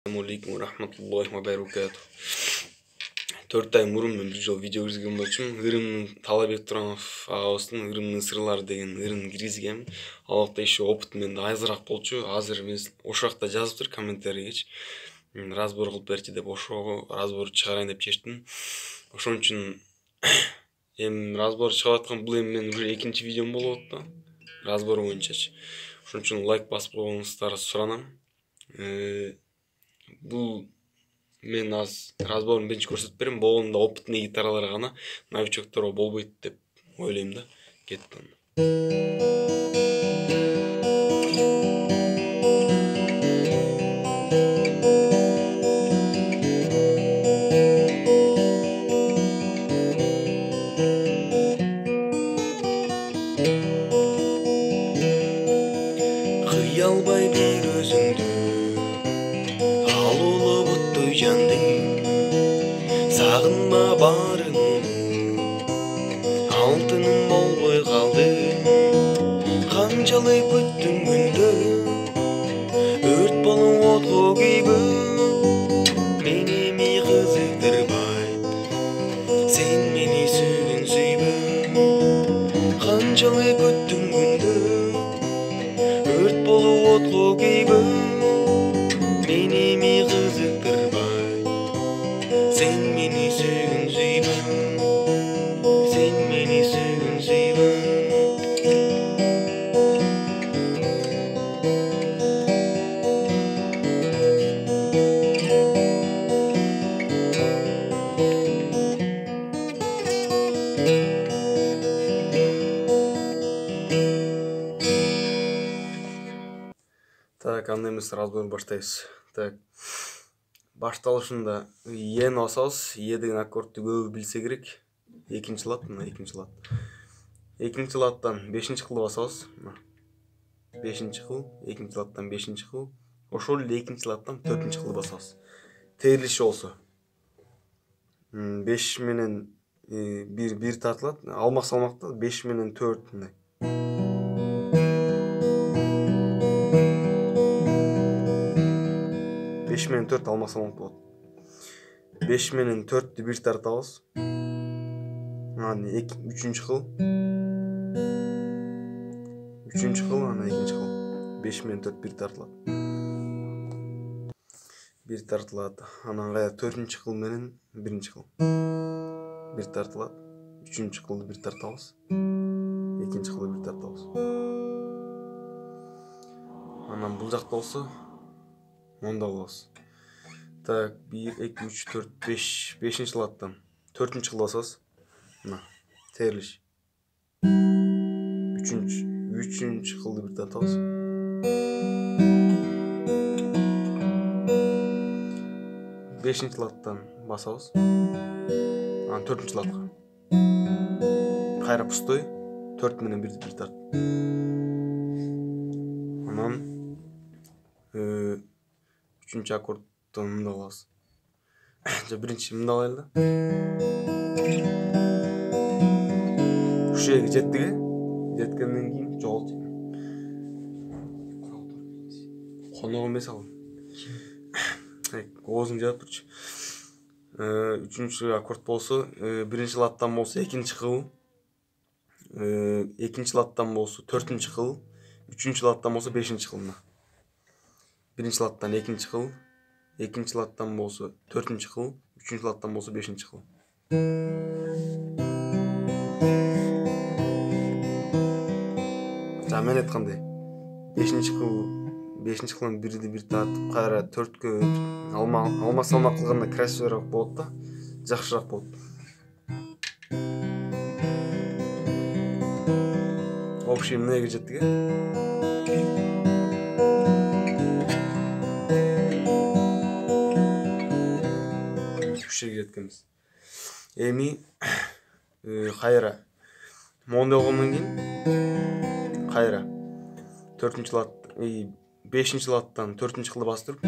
Assalamualaikum warahmatullahi wabarakatuh. 4 ай мурун мен бир жолу видео киргизген болчумун. Ырымдын Талабек Турамов агабыздын Ырымдын сырлары деген ырын киргизгем. Ал вакытта еще опыт менде азыраак болчу. Азыр эмес, ошол жакта жазыптыр комментарийгечи. Разбор кылып берчи деп ошого разбор чыгарайын деп чечтим. Ошон үчүн эми разбор чыгып аткан бул эми менин уже экинчи видеом болуп атты. Разбор боюнчачы. Ошон үчүн лайк басып койгонуңуздарды суранам. Бул мен аз разборун биринчи көрсөтүп берем. Болгондо опытный гитаралар гана новичокторго болбойт деп ойлойм да. Кеттим. Кыялбай бир өзүңдү жандым, сагынма барыңды, алтыным болбой калды. Канчалык күттүм күндө, өрт болуп отко күйбө. Мени эми кызыктырбайт, сен мени сүйгүн сүйбө. Канчалык күттүм күндө, өрт болуп отко күйбө. Meni mi kızıktırmay, sen beni suygun suygun, sen beni suygun suygun. Так, анда эмес разбор баштайбыз. Так, башталышында Э'ни басабыз. Е деген аккордду көбү билсе керек. Экинчи лад, мына экинчи лад. Экинчи ладдан 5-чи кылды басабыз. Мына 5-чи кыл, экинчи ладдан 5-чи кыл. Ошол эле экинчи ладдан 4-чи кылды басабыз. Терилиши болсо 5 менен 1 тартылат. Алмак салмакта 5 менен 4 мындай. 5 менен 4 алмак салмак болот. 5 менен 4'tü 1 тартабыз. Анан 3-чү кыл. 3-чү кыл, анан 2-чи кыл. 5 менен 4 1 тартылат. 1 тартылат. Анан кая 4-чү кыл менен 1-чи кыл. 1 тартылат. 3-чү кылды 1 тартабыз. 2-чи кылды 1 тартабыз. Анан бул жакта болсо монда болобуз. Так, 1, 2, 3, 4, 5. 5-чи ладдан 4-чү кыл басабыз. Мына терилиш. 3-чү кылды 1 тартабыз. 5-чи ладдан басабыз. Анан 4-чү ладга. Кайра пустой. 4 менен 1 тарт. Анан 3-чү аккордтон мында алабыз. Биринчи мында алайлы да. Ушул жерге жеттик, жеткенден кийин жоголту. Конок эмес ал. Оозуң жаап турчу. 3-чү аккорд болсо, биринчи ладдан болсо 2-чи кыл. 2-чи ладдан болсо 4-чү кыл. 3-чү ладдан болсо 5-чи кыл. Биринчи ладдан 2-чи кыл. 2-чи ладдан болсо 4-чү кыл. 3-чү ладдан болсо 5-чи кыл. Мен айткандай 5-чи кылдан 1'di 1 тартып, кайра 4кө алма салмак кылганда красивыраак болот да, жакшыраак болот. Общий эмне жерге жеттик, жеткенбиз. Эми кайра монда болгондон кийин кайра 4-чү лад, 5-чи ладдан 4-чү кылды бастырып,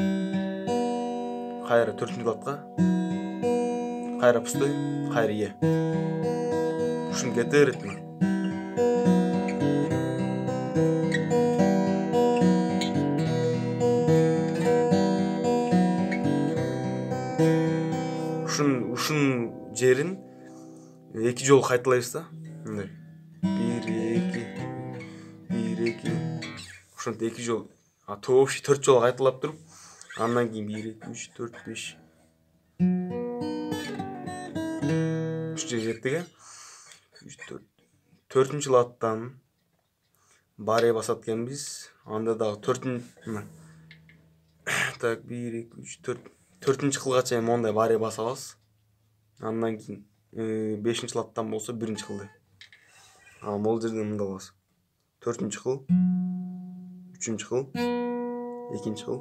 кайра 4-чү ладга, кайра пустой, кайра Е. Ушуну кетерет мына. ушун жерин 2 жолу кайталайбыз да. Мындай. 1 2 ошентип 2 жол, вообще 4 жолу кайталап туруп, андан кийин 1 2 3 4 5 ушу жерге жеттик э. 3 4 4-нчү латтан баре басат экенбиз. Анда дагы 4-нчү так 1 2 3 4 4-нчү кылга чейин мондай баре басабыз. Андан кийин 5-нчи латтан болсо 1-нчи кылды. Могул жерден мындай кылабыз. 4-нчү кыл, 3-нчү кыл, 2-нчи кыл,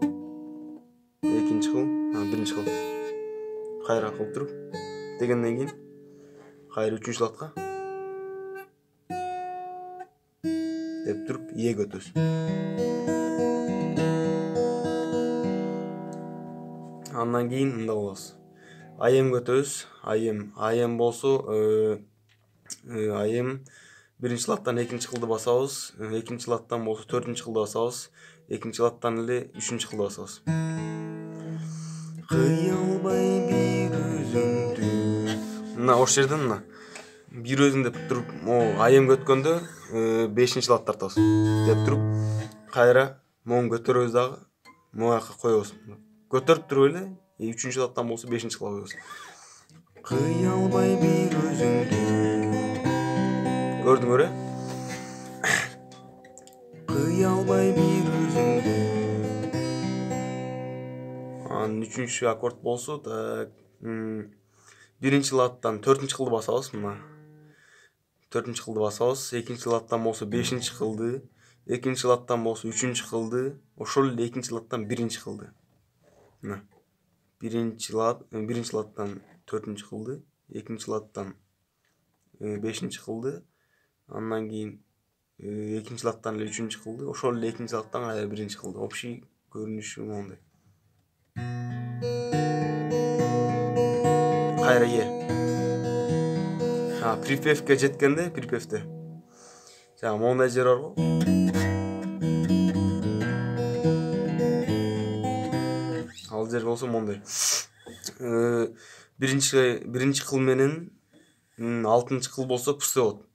2-нчи кыл, 1-нчи кыл. Кайра кылып туруп, дегенден кийин кайра 3-нчү латка деп туруп ийеге өтөбүз. Андан кийин мындай кылабыз. Айемге өтөбүз. Айем болсо айем 1-нчи латтан 2-нчи кылды басабыз. 2-нчи латтан болсо 4-нчи кылды басабыз. 2-нчи латтан эле 3-нчи кылды басабыз. Кыялбай бир өзүңдү. Мына ош жерден мына бир өзүң деп туруп, айемге өткөндө 5-нчи лат тартабыз деп туруп, кайра моң көтөрөбүз дагы, мояка коебуз. Көтөрүп туруп эле 3-нчи латтан болсо 5-нчи кыла коебуз. Кыялбай бир өзүңдү. Көрдүңөр э? Кыялбай бир өзүңдү. Анын 3-нчү аккорд болсо, так 1-нчи латтан 4-нчи кылды басабыз мына. 4-нчи кылды басабыз. 2-нчи латтан болсо 5-нчи кылды. 2-нчи латтан болсо 3-нчи кылды. Ошол эле 2-нчи латтан 1-нчи кылды. Мына. 1-нчи латтан 4-нчи кылды. 2-нчи латтан 5-нчи кылды. Андан кийин 2-нчи латтан эле 3-нчи кылды. Ошол эле 2-нчи латтан кайра 1-нчи кылды. Общий көрүнүшү мондай. Кайра припевке жеткенде, припевте. Жана мондай жер бар го. Ал жер болсо мондай. Биринчи кыл менен 6-нчы кыл болсо пусте болот.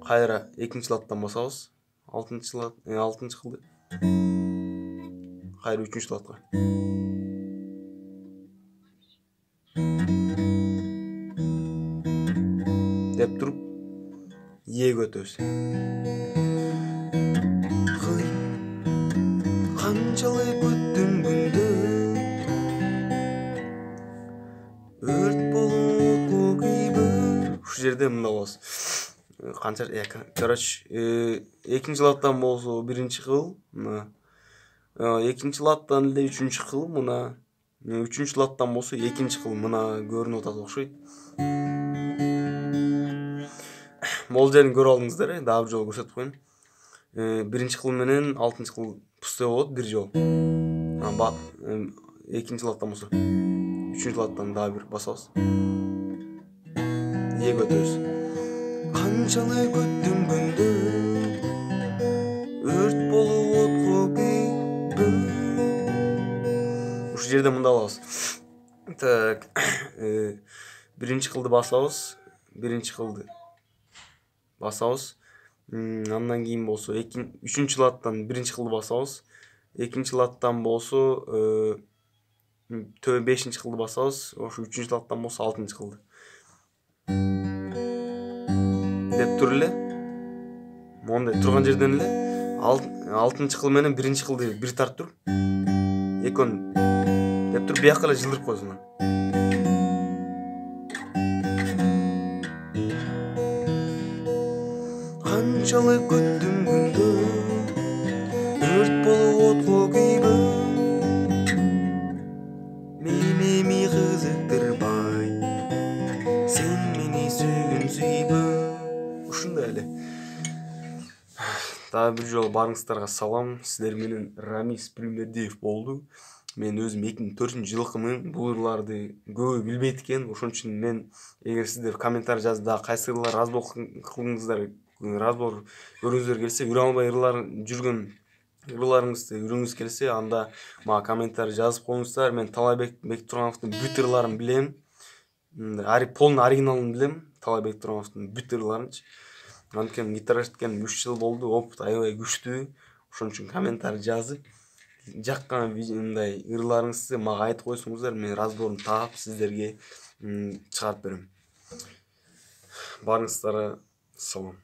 Кайра 2-нчи латтан басабыз. 6-нчы кылды. Кайра 3-нчү латка. Деп туруп ийеге өтөбүз. Канчалык күттүм күндү, өрт болуп көгүйбү. Ушу жерде мындай болобуз. Канча, короче, 2-нчи латтан болсо 1-нчи кыл, мына. 2-нчи латтан эле 3-нчү кыл, мына. 3-нчү латтан болсо 2-нчи кыл, мына көрүнүп атат окшойт. Могул жерин көрүп алдыңыздар, дагы бир жолу көрсөтүп коеюн. 1-нчи кыл менен 6-нчы кыл пусте болот бир жол. 2-нчи латтан болсо 3-нчү латтан дагы бир басабыз. Ийеге өтөбүз. Канчалык күттүм күндү, өрт болуп көгүйбү. Ушу жерде мындай кылабыз. Так, 1-нчи кылды басабыз. 1-нчи кылды басабыз. Андан кийин болсо 3-нчү латтан 1-нчи кылды басабыз. 2-нчи латтан болсо 5-нчи кылды басабыз. Ошо 3-нчү латтан болсо 6-нчы кылды. Деп туруп эле мондай турган жерден эле 6-нчы кыл менен 1-нчи кылды бир тартып туруп, экөөнү деп туруп бияка эле жылдырып коесуң. Канчалык күттүм күндү, өрт болуп көгүйбү. Мени кызыктырбай, сен мени сүйгүн сүйбү. Ушундай эле. Дагы бир жолу барыңыздарга салам. Сиздер менен Рамис Примердиев болду. Мен өзүм 2004 жылкымын. Бул ырларды көбү билбейт экен. Ошон үчүн мен, эгер сиздер комментарий жазып дагы кайсы ырлар разбор кылдыңыздар, разбор көргүңүздөр келсе, Үралбай ырлар жүргөн ырларыңызды үйрөнгүңүз келсе, анда мага комментарий жазып коюңуздар. Мен Талайбек Бектургановдун бүт ырларын билем. Полный оригиналын билем, Талайбек Бектургановдун бүт ырларынчы. Анткени гитара иштеткениме 3 жыл болду, опыт аябай күчтүү. Ошон үчүн комментарий жазып, жаккан мындай ырларыңызды мага айтып койсоңуздар, мен разборун таап сиздерге чыгарып берем. Барыңыздарга салам.